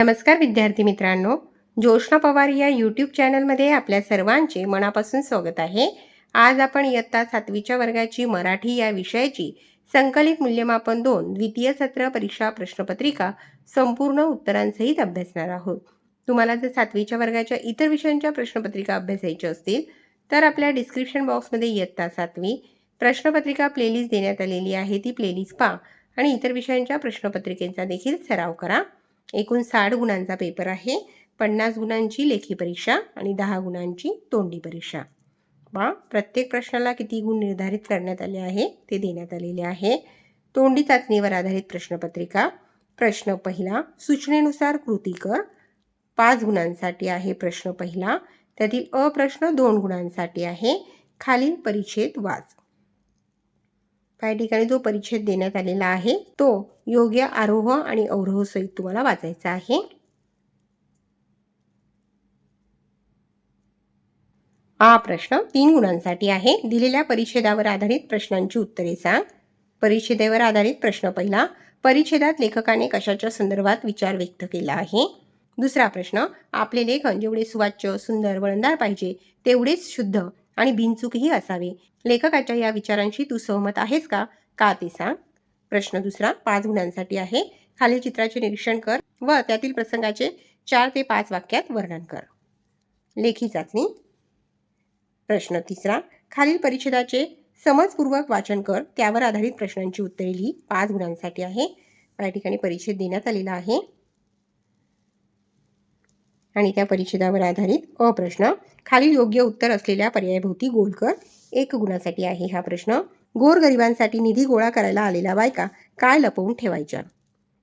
नमस्कार विद्यार्थी मित्रांनो, जोशना पवार या यूट्यूब चॅनलमध्ये आपल्या सर्वांचे मनापासून स्वागत आहे. आज आपण इयत्ता 7वीच्या वर्गाची मराठी या विषयाची संकलित मूल्यमापन 2 द्वितीय सत्र परीक्षा प्रश्नपत्रिका संपूर्ण उत्तरांसहित अभ्यासणार आहोत. तुम्हाला जर 7वीच्या वर्गाच्या इतर विषयांच्या प्रश्नपत्रिका अभ्यासायच्या असतील तर आपल्या डिस्क्रिप्शन बॉक्समध्ये इयत्ता 7वी प्रश्नपत्रिका प्लेलिस्ट देण्यात आलेली आहे. ती प्लेलिस्ट पहा आणि इतर विषयांच्या प्रश्नपत्रिकेचा देखील सराव करा. एकूण 60 गुणांचा पेपर आहे. 50 गुणांची लेखी परीक्षा आणि 10 गुणांची तोंडी परीक्षा. प्रत्येक प्रश्नाला किती गुण निर्धारित करण्यात आले आहे ते देण्यात आलेले आहे. तोंडी चाचणीवर आधारित प्रश्नपत्रिका. प्रश्न पहिला, सूचनेनुसार कृती कर. 5 गुणांसाठी आहे प्रश्न पहिला. त्यातील अ प्रश्न 2 गुणांसाठी आहे. खालील परिच्छेद वाच. काही ठिकाणी जो परिच्छेद देण्यात आलेला आहे तो योग्य आरोह आणि अवरोह सहित तुम्हाला वाचायचा आहे. हा प्रश्न 3 गुणांसाठी आहे. दिलेल्या परिच्छेदावर आधारित प्रश्नांची उत्तरे सांग. परिच्छेदावर आधारित प्रश्न पहिला, परिच्छेदात लेखकाने कशाच्या संदर्भात विचार व्यक्त केला आहे. दुसरा प्रश्न, आपले लेखन जेवढे सुवाच्य, सुंदर, वळणदार पाहिजे तेवढेच शुद्ध आणि बिनचूकही असावे. लेखकाच्या या विचारांशी तू सहमत आहेस का? का ते सांग. प्रश्न दुसरा 5 गुणांसाठी आहे. खालील चित्राचे निरीक्षण कर व त्यातील प्रसंगाचे 4 ते 5 वाक्यात वर्णन कर. लेखी चाचणी. प्रश्न तिसरा, खालील परिच्छेदाचे समजपूर्वक वाचन कर. त्यावर आधारित प्रश्नांची उत्तरे लिही. 5 गुणांसाठी आहे. या ठिकाणी परिच्छेद देण्यात आलेला आहे आणि त्या परिच्छेदावर आधारित अ प्रश्न, खालील योग्य उत्तर असलेल्या पर्यायाभोवती गोल कर. 1 गुणासाठी आहे हा प्रश्न. गोरगरिबांसाठी निधी गोळा करायला आलेल्या बायका काय लपवून ठेवायच्या.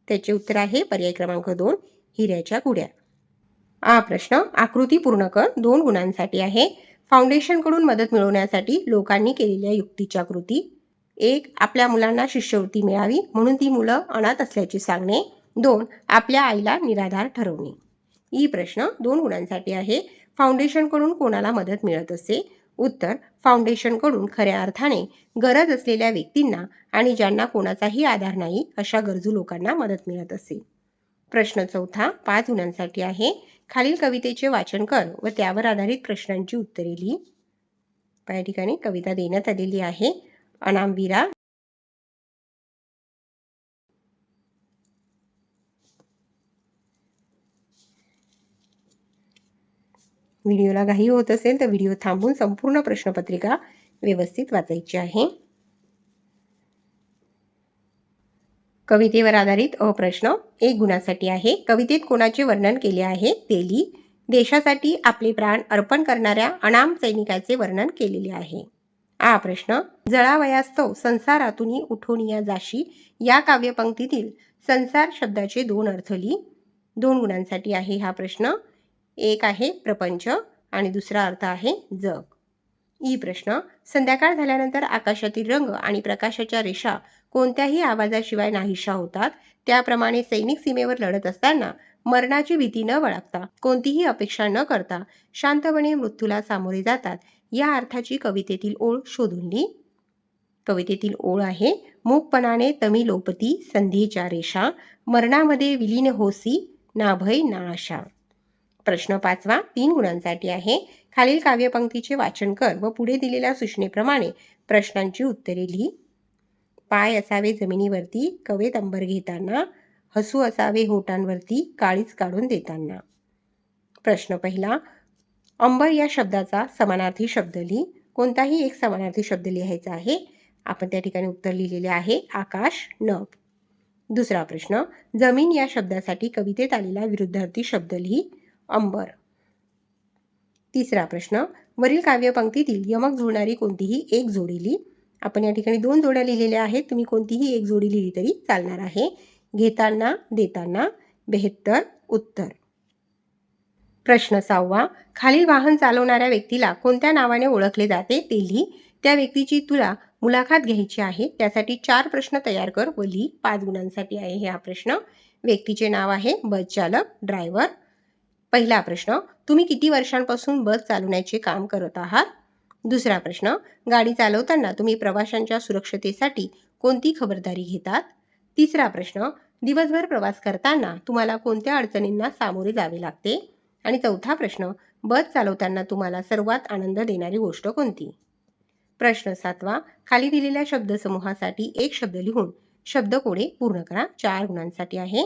त्याचे उत्तर आहे पर्याय क्रमांक 2, हिऱ्याच्या गुड्या. हा प्रश्न आकृती पूर्ण कर. 2 गुणांसाठी आहे. फाउंडेशनकडून मदत मिळवण्यासाठी लोकांनी केलेल्या युक्तीच्या कृती. 1, आपल्या मुलांना शिष्यवृत्ती मिळावी म्हणून ती मुलं अनाथ असल्याचे सांगणे. 2, आपल्या आईला निराधार ठरवणे. ही प्रश्न 2 गुणांसाठी आहे. फाउंडेशनकडून कोणाला मदत मिळत असे. उत्तर, फाउंडेशनकडून खऱ्या अर्थाने गरज असलेल्या व्यक्तींना आणि ज्यांना कोणाचाही आधार नाही अशा गरजू लोकांना मदत मिळत असे. प्रश्न चौथा 5 गुणांसाठी आहे. खालील कवितेचे वाचन कर व त्यावर आधारित प्रश्नांची उत्तरे लिही. या ठिकाणी कविता देण्यात आलेली आहे. अनामवीरा. व्हिडिओला घाई होत असेल तर व्हिडिओ थांबवून संपूर्ण प्रश्नपत्रिका व्यवस्थित वाचायची आहे. कवितेवर आधारित अ प्रश्न 1 गुणासाठी आहे. कवितेत कोणाचे वर्णन केले आहे ते लिही. देशासाठी आपले प्राण अर्पण करणाऱ्या अनाम सैनिकाचे वर्णन केलेले आहे. हा प्रश्न, जळावयास्तव संसारातून उठोनिया जाशी या काव्यपंक्तीतील संसार शब्दाचे 2 अर्थ लिही. 2 गुणांसाठी आहे हा प्रश्न. एक आहे प्रपंच आणि दुसरा अर्थ आहे जग. ई प्रश्न, संध्याकाळ झाल्यानंतर आकाशातील रंग आणि प्रकाशाच्या रेषा कोणत्याही आवाजाशिवाय नाहीशा होतात. त्याप्रमाणे सैनिक सीमेवर लढत असताना मरणाची भीती न बाळगता कोणतीही अपेक्षा न करता शांतपणे मृत्यूला सामोरे जातात. या अर्थाची कवितेतील ओळ शोधून लिही. कवितेतील ओळ आहे, मूकपणाने तमी लोपती संधीच्या रेषा, मरणामध्ये विलीन होसी ना भय ना आशा. प्रश्न 5वा 3 गुणांसाठी आहे. खालील काव्यपंक्तीचे वाचन कर व पुढे दिलेल्या सूचनेप्रमाणे प्रश्नांची उत्तरे लिही. पाय असावे जमिनीवरती कवेत अंबर घेताना, हसू असावे होटांवरती काळीच काढून देताना. प्रश्न पहिला, अंबर या शब्दाचा समानार्थी शब्द लिही. कोणताही एक समानार्थी शब्द लिहायचा आहे. आपण त्या ठिकाणी उत्तर लिहिलेले आहे आकाश, नभ. दुसरा प्रश्न, जमीन या शब्दासाठी कवितेत आलेला विरुद्धार्थी शब्द लिही. अंबर. तिसरा प्रश्न, वरील काव्यपंक्तीतील यमक जुळणारी कोणतीही एक जोडी लिही. आपण या ठिकाणी 2 जोड्या लिहिलेल्या आहेत. तुम्ही कोणतीही एक जोडी लिहिली तरी चालणार आहे. घेताना, देताना, बेहत्तर, उत्तर. प्रश्न 6वा, खालील वाहन चालवणाऱ्या व्यक्तीला कोणत्या नावाने ओळखले जाते ते लिही. त्या व्यक्तीची तुला मुलाखत घ्यायची आहे. त्यासाठी 4 प्रश्न तयार कर व लिही. 5 गुणांसाठी आहे हा प्रश्न. व्यक्तीचे नाव आहे बस चालक, ड्रायव्हर. पहिला प्रश्न, तुम्ही किती वर्षांपासून बस चालवण्याचे काम करत आहात. दुसरा प्रश्न, गाडी चालवताना तुम्ही प्रवाशांच्या सुरक्षतेसाठी कोणती खबरदारी घेतात. तिसरा प्रश्न, दिवसभर प्रवास करताना तुम्हाला कोणत्या अडचणींना सामोरे जावे लागते? आणि चौथा प्रश्न, बस चालवताना तुम्हाला सर्वात आनंद देणारी गोष्ट कोणती? प्रश्न 7वा, खाली दिलेल्या शब्दसमूहासाठी एक शब्द लिहून शब्दकोडे पूर्ण करा. 4 गुणांसाठी आहे.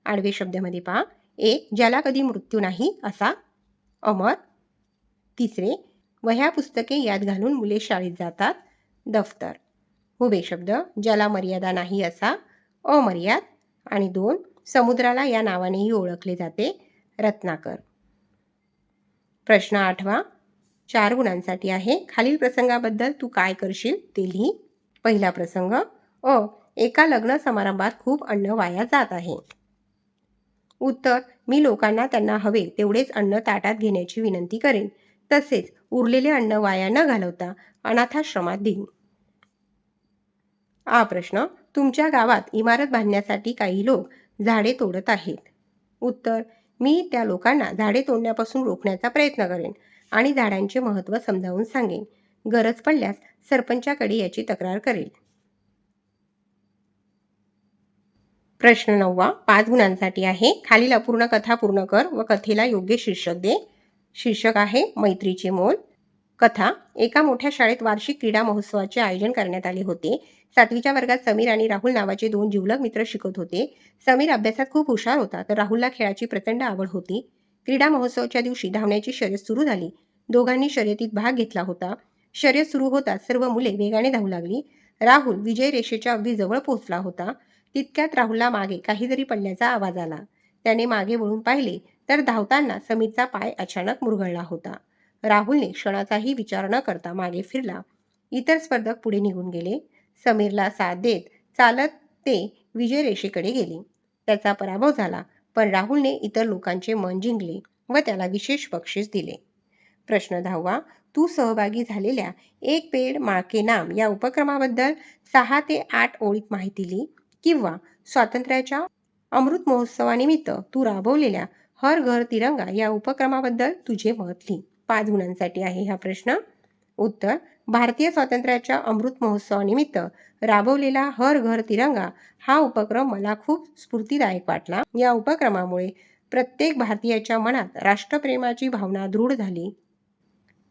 आडवे शब्दामध्ये पहा. 1. ज्याला कधी मृत्यू नाही असा. अमर. तिसरे, वह्या पुस्तके यात घालून मुले शाळेत जातात. दफ्तर. उभे शब्द, ज्याला मर्यादा नाही असा. अमर्याद. आणि 2. समुद्राला या नावानेही ओळखले जाते. रत्नाकर. प्रश्न 8वा 4 गुणांसाठी आहे. खालील प्रसंगाबद्दल तू काय करशील ते लिही. पहिला प्रसंग, एका लग्न समारंभात खूप अन्न वाया जात आहे. उत्तर, मी लोकांना त्यांना हवे तेवढेच अन्न ताटात घेण्याची विनंती करेन. तसेच उरलेले अन्न वाया न घालवता अनाथाश्रमात देईन. हा प्रश्न, तुमच्या गावात इमारत बांधण्यासाठी काही लोक झाडे तोडत आहेत. उत्तर, मी त्या लोकांना झाडे तोडण्यापासून रोखण्याचा प्रयत्न करेन आणि झाडांचे महत्त्व समजावून सांगेन. गरज पडल्यास सरपंचाकडे याची तक्रार करेल. प्रश्न 9वा 5 गुणांसाठी आहे. खालील अपूर्ण कथा पूर्ण कर व कथेला योग्य शीर्षक दे. शीर्षक आहे मैत्रीचे मोल. कथा, एका मोठ्या शाळेत वार्षिक क्रीडा महोत्सवाचे आयोजन करण्यात आले होते. 7वीच्या वर्गात समीर आणि राहुल नावाचे 2 जिवलग मित्र शिकत होते. समीर अभ्यासात खूप हुशार होता, तर राहुलला खेळाची प्रचंड आवड होती. क्रीडा महोत्सवाच्या दिवशी धावण्याची शर्यत सुरू झाली. दोघांनी शर्यतीत भाग घेतला होता. शर्यत सुरू होताच सर्व मुले वेगाने धावू लागली. राहुल विजय रेषेच्या अगदी जवळ पोहोचला होता. तितक्यात राहुलला मागे काहीतरी पडल्याचा आवाज आला. त्याने मागे वळून पाहिले तर धावताना समीरचा पाय अचानक मुरगळला होता. राहुलने क्षणाचाही विचार न करता मागे फिरला. इतर स्पर्धक पुढे निघून गेले. समीरला साथ देत चालत ते विजय रेषेकडे गेले. त्याचा पराभव झाला, पण राहुलने इतर लोकांचे मन जिंकले व त्याला विशेष बक्षीस दिले. प्रश्न 10वा, तू सहभागी झालेल्या एक पेड माँ के नाम या उपक्रमाबद्दल 6 ते 8 ओळीत माहिती लिही. किंवा स्वातंत्र्याच्या अमृत महोत्सवानिमित्त तू राबवलेल्या हर घर तिरंगा या उपक्रमाबद्दल तुझे मत लिही. 5 गुणांसाठी आहे हा प्रश्न. उत्तर, भारतीय स्वातंत्र्याच्या अमृत महोत्सवानिमित्त राबवलेला हर घर तिरंगा हा उपक्रम मला खूप स्फूर्तिदायक वाटला. या उपक्रमामुळे प्रत्येक भारतीयाच्या मनात राष्ट्रप्रेमाची भावना दृढ झाली.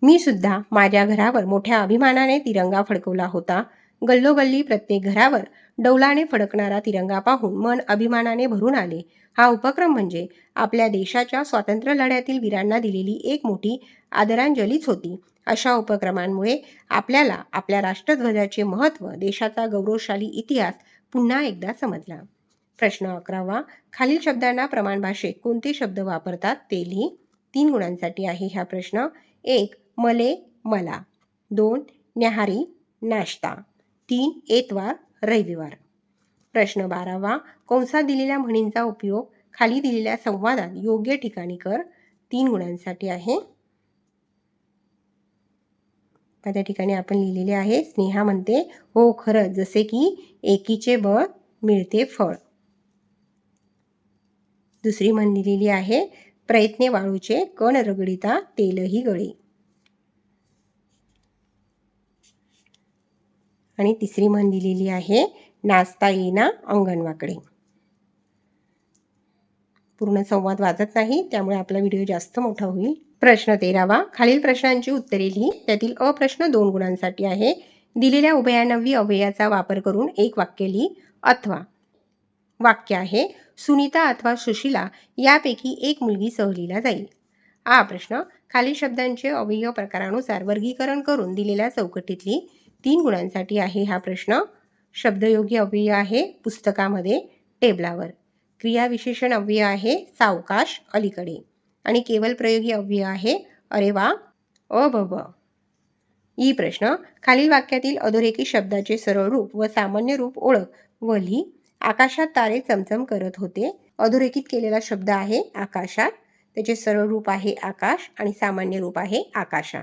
मी सुद्धा माझ्या घरावर मोठ्या अभिमानाने तिरंगा फडकवला होता. गल्लोगल्ली प्रत्येक घरावर डौलाने फडकणारा तिरंगा पाहून मन अभिमानाने भरून आले. हा उपक्रम म्हणजे आपल्या देशाच्या स्वातंत्र्य लढ्यातील वीरांना दिलेली एक मोठी आदरांजलीच होती. अशा उपक्रमांमुळे आपल्याला आपल्या राष्ट्रध्वजाचे महत्त्व, देशाचा गौरवशाली इतिहास पुन्हा एकदा समजला. प्रश्न 11वा, खालील शब्दांना प्रमाण भाषेत कोणते शब्द वापरतात ते लिही. 3 गुणांसाठी आहे हा प्रश्न. 1. मले, मला. 2. न्याहारी, नाश्ता. 3. एतवार, रविवार. प्रश्न 12वा, कंसात दिलेल्या म्हणींचा उपयोग खाली दिलेल्या संवादात योग्य ठिकाणी कर. 3 गुणांसाठी आहे. त्या ठिकाणी आपण लिहिलेले आहे. स्नेहा म्हणते, हो खरंच, जसे की एकीचे बळ मिळते फळ. दुसरी म्हण दिलेली आहे, प्रयत्ने वाळूचे कण रगडिता तेलही गळे. आणि तिसरी म्हण दिलेली आहे, नाचता येईना अंगण वाकडे. पूर्ण संवाद वाचत नाही, त्यामुळे आपला व्हिडिओ जास्त मोठा होईल. प्रश्न 13वा, खालील प्रश्नांची उत्तरे लिही. त्यातील अ प्रश्न 2 गुणांसाठी आहे. दिलेल्या उभयान्वयी अव्ययाचा वापर करून एक वाक्य लिही. अथवा वाक्य आहे, सुनीता अथवा सुशीला यापैकी एक मुलगी सहलीला जाईल. हा प्रश्न, खालील शब्दांचे अवयव प्रकारानुसार वर्गीकरण करून दिलेल्या चौकटीत लिही. 3 गुणांसाठी आहे हा प्रश्न. शब्दयोगी अव्यय आहे पुस्तकामध्ये, टेबलावर. क्रियाविशेषण अव्यय आहे सावकाश, अलीकडे. आणि केवल प्रयोगी अव्यय आहे अरे वा, अबब. ई प्रश्न, खालील वाक्यातील अधोरेखित शब्दाचे सरळ रूप व सामान्य रूप ओळख व लिही. आकाशात तारे चमचम करत होते. अधोरेखित केलेला शब्द आहे आकाशात. त्याचे सरळ रूप आहे आकाश आणि सामान्य रूप आहे आकाशा.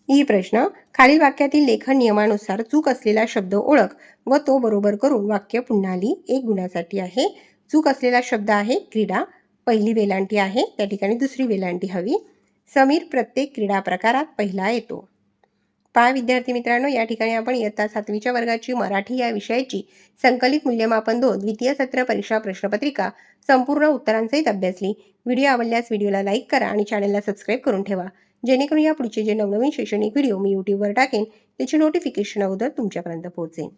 ई प्रश्न, खालील वाक्यातील लेखन नियमानुसार चूक असलेला शब्द ओळख व तो बरोबर करून वाक्य पुन्हा लिही. 1 गुणासाठी आहे. चूक असलेला शब्द आहे क्रीडा. पहिली वेलांटी आहे, त्या ठिकाणी दुसरी वेलांटी हवी. समीर प्रत्येक क्रीडा प्रकारात पहिला येतो. पहा विद्यार्थी मित्रांनो, या ठिकाणी आपण इयत्ता 7वीच्या वर्गाची मराठी या विषयाची संकलित मूल्यमापन 2 द्वितीय सत्र परीक्षा प्रश्नपत्रिका संपूर्ण उत्तरांसहित अभ्यासली. व्हिडिओ आवडल्यास व्हिडिओला लाईक करा आणि चॅनलला सबस्क्राईब करून ठेवा, जेणेकरून या पुढचे जे नवनवीन शैक्षणिक व्हिडिओ मी यूट्यूबवर टाकेन त्याची नोटिफिकेशन अगोदर तुमच्यापर्यंत पोहोचेल.